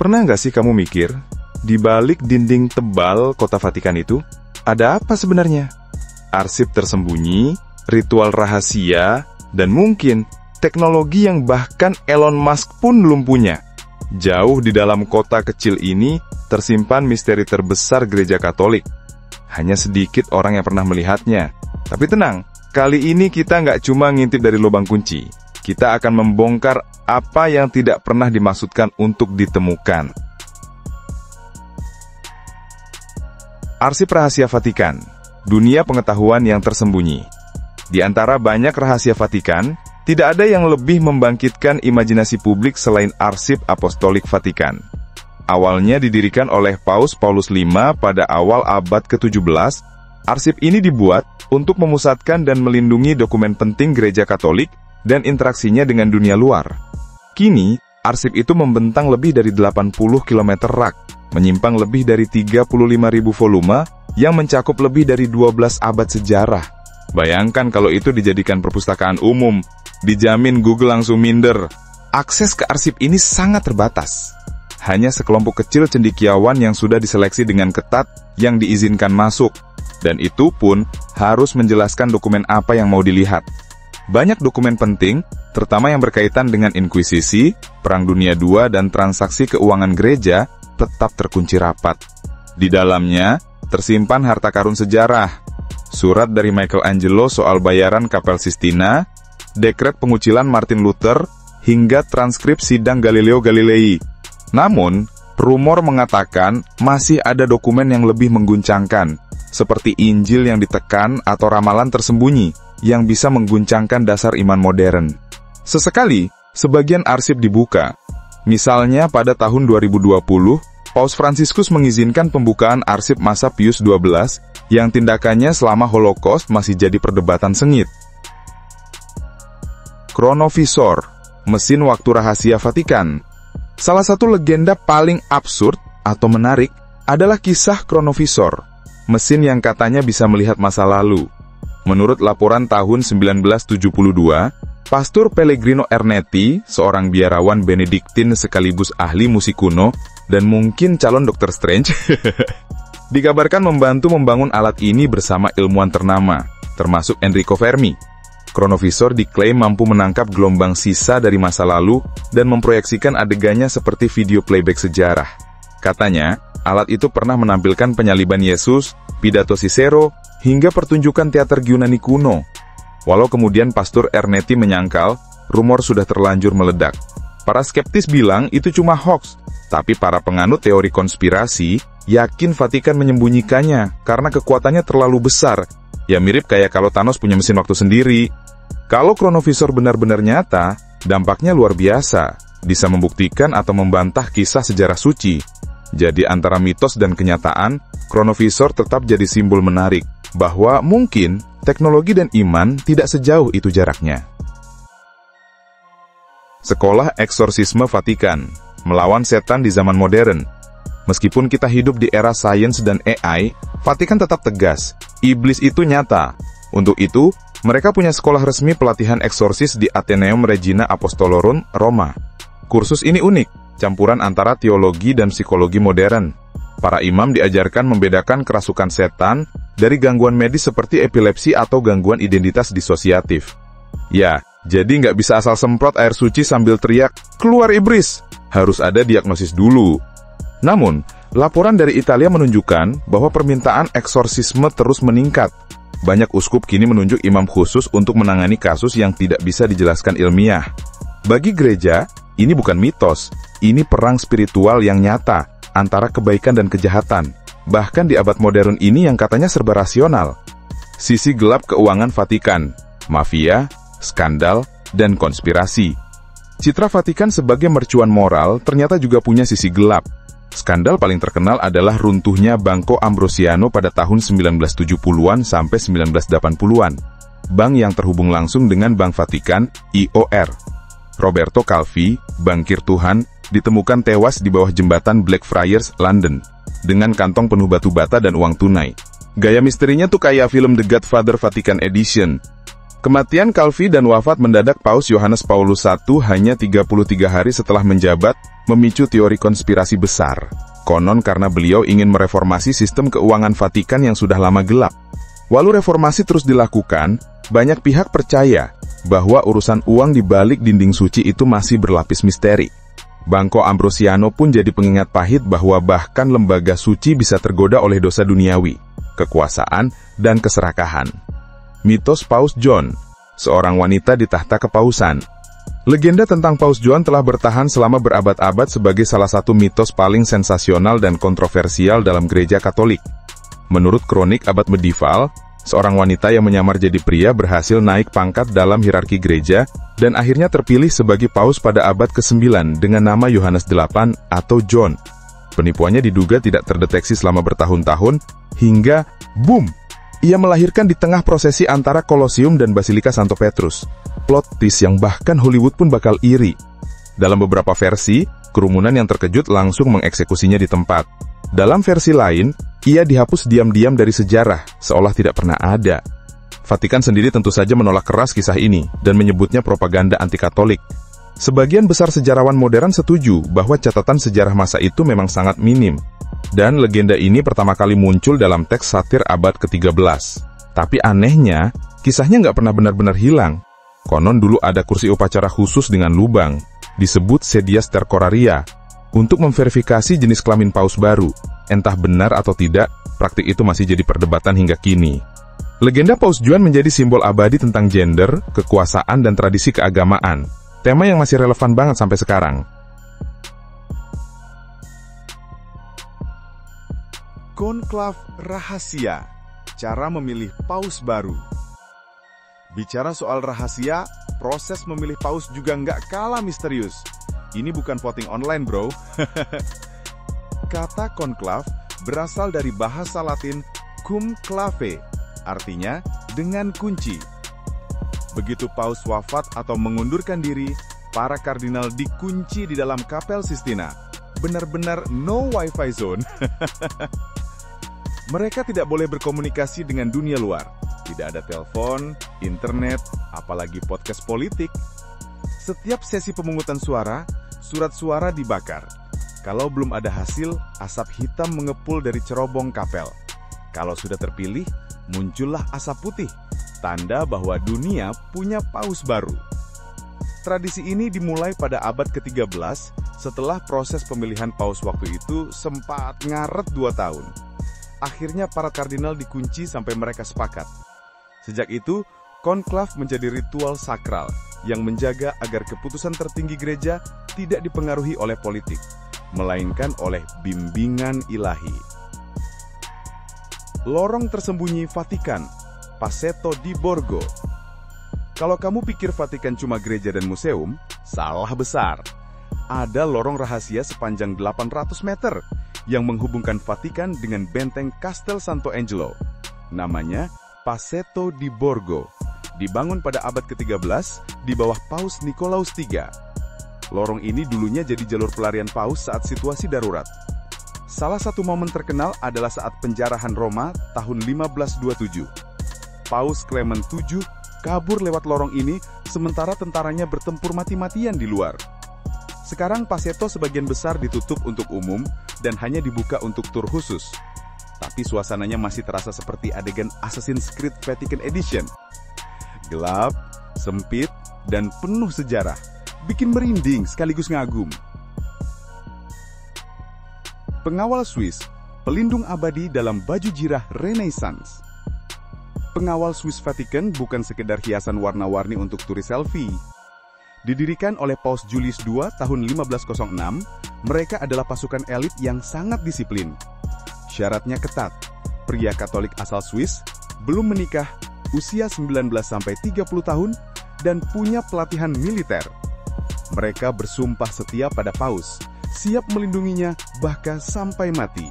Pernah nggak sih kamu mikir, di balik dinding tebal kota Vatikan itu, ada apa sebenarnya? Arsip tersembunyi, ritual rahasia, dan mungkin teknologi yang bahkan Elon Musk pun belum punya. Jauh di dalam kota kecil ini, tersimpan misteri terbesar gereja Katolik. Hanya sedikit orang yang pernah melihatnya. Tapi tenang, kali ini kita nggak cuma ngintip dari lubang kunci. Kita akan membongkar apa yang tidak pernah dimaksudkan untuk ditemukan. Arsip Rahasia Vatikan, dunia pengetahuan yang tersembunyi. Di antara banyak rahasia Vatikan, tidak ada yang lebih membangkitkan imajinasi publik selain Arsip Apostolik Vatikan. Awalnya didirikan oleh Paus Paulus V pada awal abad ke-17, arsip ini dibuat untuk memusatkan dan melindungi dokumen penting gereja Katolik dan interaksinya dengan dunia luar. Kini, arsip itu membentang lebih dari 80 km rak, menyimpang lebih dari 35.000 volume yang mencakup lebih dari 12 abad sejarah. Bayangkan kalau itu dijadikan perpustakaan umum, dijamin Google langsung minder. Akses ke arsip ini sangat terbatas. Hanya sekelompok kecil cendekiawan yang sudah diseleksi dengan ketat yang diizinkan masuk. Dan itu pun harus menjelaskan dokumen apa yang mau dilihat. Banyak dokumen penting, terutama yang berkaitan dengan inkuisisi, Perang Dunia II, dan transaksi keuangan gereja, tetap terkunci rapat. Di dalamnya, tersimpan harta karun sejarah, surat dari Michelangelo soal bayaran Kapel Sistina, dekret pengucilan Martin Luther, hingga transkrip sidang Galileo Galilei. Namun, rumor mengatakan masih ada dokumen yang lebih mengguncangkan, seperti Injil yang ditekan atau ramalan tersembunyi, yang bisa mengguncangkan dasar iman modern. Sesekali, sebagian arsip dibuka. Misalnya pada tahun 2020, Paus Fransiskus mengizinkan pembukaan arsip masa Pius XII, yang tindakannya selama Holocaust masih jadi perdebatan sengit. Chronovisor, mesin waktu rahasia Vatikan. Salah satu legenda paling absurd atau menarik adalah kisah Chronovisor, mesin yang katanya bisa melihat masa lalu. Menurut laporan tahun 1972, Pastor Pellegrino Ernetti, seorang biarawan Benediktin sekaligus ahli musik kuno, dan mungkin calon Dr. Strange, dikabarkan membantu membangun alat ini bersama ilmuwan ternama, termasuk Enrico Fermi. Chronovisor diklaim mampu menangkap gelombang sisa dari masa lalu dan memproyeksikan adegannya seperti video playback sejarah. Katanya, alat itu pernah menampilkan penyaliban Yesus, pidato Cicero, hingga pertunjukan teater Yunani kuno. Walau kemudian Pastor Ernetti menyangkal, rumor sudah terlanjur meledak. Para skeptis bilang itu cuma hoax, tapi para penganut teori konspirasi yakin Vatikan menyembunyikannya karena kekuatannya terlalu besar. Ya mirip kayak kalau Thanos punya mesin waktu sendiri. Kalau Chronovisor benar-benar nyata, dampaknya luar biasa. Bisa membuktikan atau membantah kisah sejarah suci. Jadi antara mitos dan kenyataan, Chronovisor tetap jadi simbol menarik. Bahwa mungkin teknologi dan iman tidak sejauh itu jaraknya. Sekolah Eksorsisme Vatikan, melawan setan di zaman modern. Meskipun kita hidup di era sains dan AI, Vatikan tetap tegas, iblis itu nyata. Untuk itu, mereka punya sekolah resmi pelatihan eksorsis di Atheneum Regina Apostolorum, Roma. Kursus ini unik, campuran antara teologi dan psikologi modern. Para imam diajarkan membedakan kerasukan setan dari gangguan medis seperti epilepsi atau gangguan identitas disosiatif. Ya, jadi nggak bisa asal semprot air suci sambil teriak, "Keluar iblis!" Harus ada diagnosis dulu. Namun, laporan dari Italia menunjukkan bahwa permintaan eksorsisme terus meningkat. Banyak uskup kini menunjuk imam khusus untuk menangani kasus yang tidak bisa dijelaskan ilmiah. Bagi gereja, ini bukan mitos, ini perang spiritual yang nyata antara kebaikan dan kejahatan. Bahkan di abad modern ini yang katanya serba rasional. Sisi gelap keuangan Vatikan, mafia, skandal, dan konspirasi. Citra Vatikan sebagai mercuan moral ternyata juga punya sisi gelap. Skandal paling terkenal adalah runtuhnya Banco Ambrosiano pada tahun 1970-an sampai 1980-an. Bank yang terhubung langsung dengan Bank Vatikan, IOR. Roberto Calvi, bankir Tuhan, ditemukan tewas di bawah jembatan Blackfriars, London, dengan kantong penuh batu bata dan uang tunai. Gaya misterinya tuh kayak film The Godfather Vatican Edition. Kematian Calvi dan wafat mendadak Paus Yohanes Paulus I hanya 33 hari setelah menjabat memicu teori konspirasi besar. Konon karena beliau ingin mereformasi sistem keuangan Vatikan yang sudah lama gelap. Walau reformasi terus dilakukan, banyak pihak percaya bahwa urusan uang di balik dinding suci itu masih berlapis misteri. Bangko Ambrosiano pun jadi pengingat pahit bahwa bahkan lembaga suci bisa tergoda oleh dosa duniawi, kekuasaan, dan keserakahan. Mitos Paus John, seorang wanita di tahta kepausan. Legenda tentang Paus John telah bertahan selama berabad-abad sebagai salah satu mitos paling sensasional dan kontroversial dalam gereja Katolik. Menurut kronik abad medieval, seorang wanita yang menyamar jadi pria berhasil naik pangkat dalam hierarki gereja dan akhirnya terpilih sebagai paus pada abad ke-9 dengan nama Yohanes VIII atau John. Penipuannya diduga tidak terdeteksi selama bertahun-tahun hingga, boom! Ia melahirkan di tengah prosesi antara Kolosium dan Basilika Santo Petrus. Plot twist yang bahkan Hollywood pun bakal iri. Dalam beberapa versi, kerumunan yang terkejut langsung mengeksekusinya di tempat. Dalam versi lain, ia dihapus diam-diam dari sejarah, seolah tidak pernah ada. Vatikan sendiri tentu saja menolak keras kisah ini, dan menyebutnya propaganda anti-Katolik. Sebagian besar sejarawan modern setuju bahwa catatan sejarah masa itu memang sangat minim, dan legenda ini pertama kali muncul dalam teks satir abad ke-13. Tapi anehnya, kisahnya nggak pernah benar-benar hilang. Konon dulu ada kursi upacara khusus dengan lubang, disebut sedia stercoraria, untuk memverifikasi jenis kelamin paus baru. Entah benar atau tidak, praktik itu masih jadi perdebatan hingga kini. Legenda Paus John menjadi simbol abadi tentang gender, kekuasaan, dan tradisi keagamaan. Tema yang masih relevan banget sampai sekarang. Konklav rahasia, cara memilih paus baru. Bicara soal rahasia, proses memilih paus juga nggak kalah misterius. Ini bukan voting online, bro. Kata konklav berasal dari bahasa Latin cum clave, artinya dengan kunci. Begitu paus wafat atau mengundurkan diri, para kardinal dikunci di dalam kapel Sistina. Benar-benar no wifi zone. Mereka tidak boleh berkomunikasi dengan dunia luar. Tidak ada telepon, internet, apalagi podcast politik. Setiap sesi pemungutan suara, surat suara dibakar. Kalau belum ada hasil, asap hitam mengepul dari cerobong kapel. Kalau sudah terpilih, muncullah asap putih, tanda bahwa dunia punya paus baru. Tradisi ini dimulai pada abad ke-13, setelah proses pemilihan paus waktu itu sempat ngaret 2 tahun. Akhirnya para kardinal dikunci sampai mereka sepakat. Sejak itu, konklav menjadi ritual sakral yang menjaga agar keputusan tertinggi gereja tidak dipengaruhi oleh politik, melainkan oleh bimbingan ilahi. Lorong tersembunyi Vatikan, Passetto di Borgo. Kalau kamu pikir Vatikan cuma gereja dan museum, salah besar. Ada lorong rahasia sepanjang 800 meter yang menghubungkan Vatikan dengan benteng Castel Santo Angelo. Namanya Passetto di Borgo. Dibangun pada abad ke-13 di bawah Paus Nikolaus III. Lorong ini dulunya jadi jalur pelarian paus saat situasi darurat. Salah satu momen terkenal adalah saat penjarahan Roma tahun 1527. Paus Clement VII kabur lewat lorong ini sementara tentaranya bertempur mati-matian di luar. Sekarang Passetto sebagian besar ditutup untuk umum dan hanya dibuka untuk tur khusus. Tapi suasananya masih terasa seperti adegan Assassin's Creed Vatican Edition. Gelap, sempit, dan penuh sejarah. Bikin merinding sekaligus ngagum. Pengawal Swiss, pelindung abadi dalam baju jirah Renaissance. Pengawal Swiss Vatikan bukan sekedar hiasan warna-warni untuk turis selfie. Didirikan oleh Paus Julius II tahun 1506, mereka adalah pasukan elit yang sangat disiplin. Syaratnya ketat, pria Katolik asal Swiss, belum menikah, usia 19-30 tahun, dan punya pelatihan militer. Mereka bersumpah setia pada Paus, siap melindunginya bahkan sampai mati.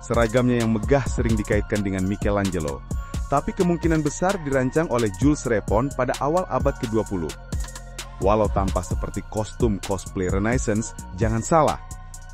Seragamnya yang megah sering dikaitkan dengan Michelangelo, tapi kemungkinan besar dirancang oleh Jules Repon pada awal abad ke-20. Walau tampak seperti kostum cosplay Renaissance, jangan salah,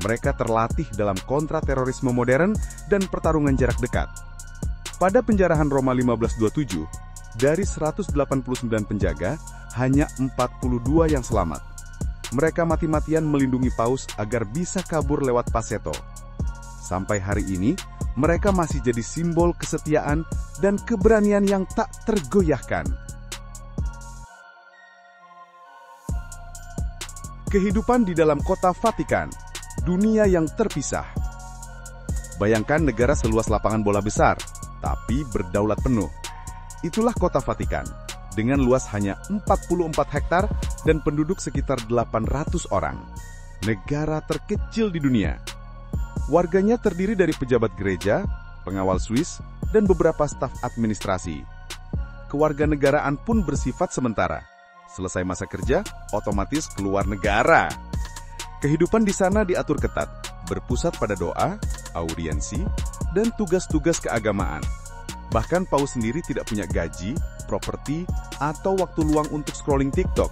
mereka terlatih dalam kontraterorisme modern dan pertarungan jarak dekat. Pada penjarahan Roma 1527, dari 189 penjaga, hanya 42 yang selamat. mereka mati-matian melindungi paus agar bisa kabur lewat Paseto. Sampai hari ini, mereka masih jadi simbol kesetiaan dan keberanian yang tak tergoyahkan. Kehidupan di dalam kota Vatikan, dunia yang terpisah. Bayangkan negara seluas lapangan bola besar, tapi berdaulat penuh. Itulah kota Vatikan, dengan luas hanya 44 hektar dan penduduk sekitar 800 orang. Negara terkecil di dunia. Warganya terdiri dari pejabat gereja, pengawal Swiss, dan beberapa staf administrasi. Kewarganegaraan pun bersifat sementara. Selesai masa kerja, otomatis keluar negara. Kehidupan di sana diatur ketat, berpusat pada doa, audiensi, dan tugas-tugas keagamaan. Bahkan paus sendiri tidak punya gaji, properti, atau waktu luang untuk scrolling TikTok.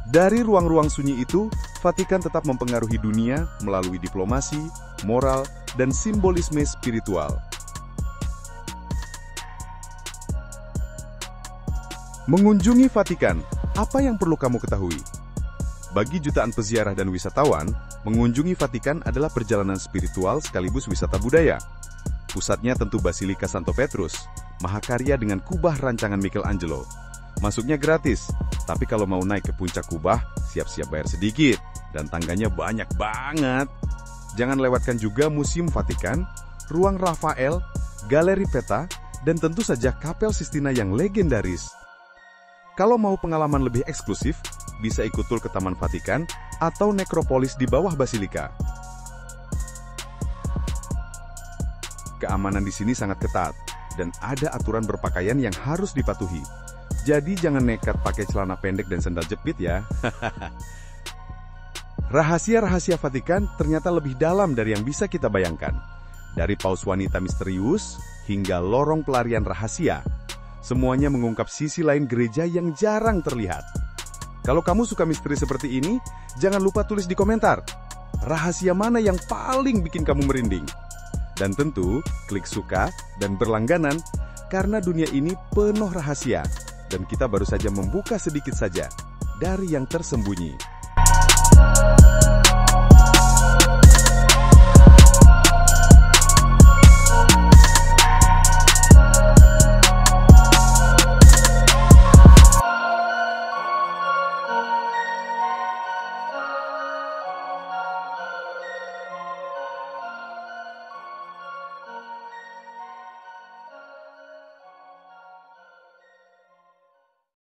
Dari ruang-ruang sunyi itu, Vatikan tetap mempengaruhi dunia melalui diplomasi, moral, dan simbolisme spiritual. Mengunjungi Vatikan, apa yang perlu kamu ketahui? Bagi jutaan peziarah dan wisatawan, mengunjungi Vatikan adalah perjalanan spiritual sekaligus wisata budaya. Pusatnya tentu Basilika Santo Petrus, mahakarya dengan kubah rancangan Michelangelo. Masuknya gratis, tapi kalau mau naik ke puncak kubah, siap-siap bayar sedikit, dan tangganya banyak banget. Jangan lewatkan juga Museum Vatikan, Ruang Rafael, Galeri Peta, dan tentu saja Kapel Sistina yang legendaris. Kalau mau pengalaman lebih eksklusif, bisa ikut tur ke Taman Vatikan atau nekropolis di bawah Basilika. Keamanan di sini sangat ketat, dan ada aturan berpakaian yang harus dipatuhi. Jadi jangan nekat pakai celana pendek dan sandal jepit ya. Rahasia-rahasia Vatikan ternyata lebih dalam dari yang bisa kita bayangkan. Dari paus wanita misterius hingga lorong pelarian rahasia, semuanya mengungkap sisi lain gereja yang jarang terlihat. Kalau kamu suka misteri seperti ini, jangan lupa tulis di komentar. Rahasia mana yang paling bikin kamu merinding? Dan tentu, klik suka dan berlangganan, karena dunia ini penuh rahasia, dan kita baru saja membuka sedikit saja dari yang tersembunyi.